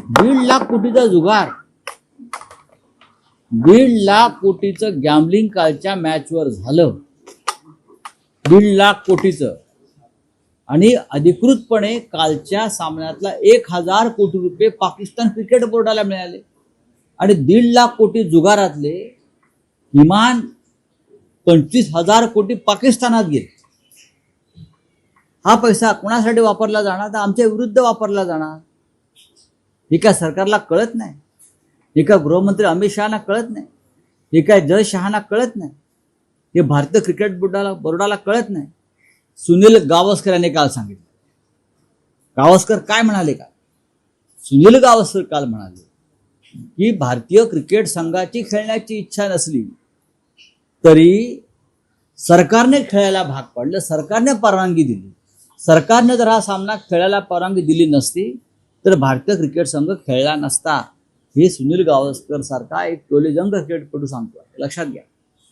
1.5 लाख कोटीचा जुगार, 1.5 लाख कोटीचं गॅम्बलिंग कालच्या मॅचवर झालं. 1.5 लाख कोटीचं. आणि अधिकृतपणे कालच्या सामन्यातला 1,000 कोटी रुपये पाकिस्तान क्रिकेट बोर्डाला मिळाले. आणि 1.5 लाख कोटी जुगारातले किमान 25,000 कोटी पाकिस्तानात गेले. हा पैसा कोणासाठी वापरला जाणार? तर आमच्या विरुद्ध वापरला जाणार. हे काय सरकारला कळत नाही? हे काय गृहमंत्री अमित शहाना कळत नाही? हे काय जय शहाना कळत नाही? हे भारतीय क्रिकेट बोर्डाला कळत नाही? सुनील गावस्कर यांनी काल सांगितलं. गावस्कर काय म्हणाले का? सुनील गावस्कर काल म्हणाले की भारतीय क्रिकेट संघाची खेळण्याची इच्छा नसली तरी सरकारने खेळायला भाग पाडलं, सरकारने परवानगी दिली. सरकारने जर हा सामना खेळायला परवानगी दिली नसती तर भारतीय क्रिकेट संघ खेळला नसता. हे सुनील गावस्कर सारखा एक टोलेजंग क्रिकेटपटू सांगतो. लक्षात घ्या.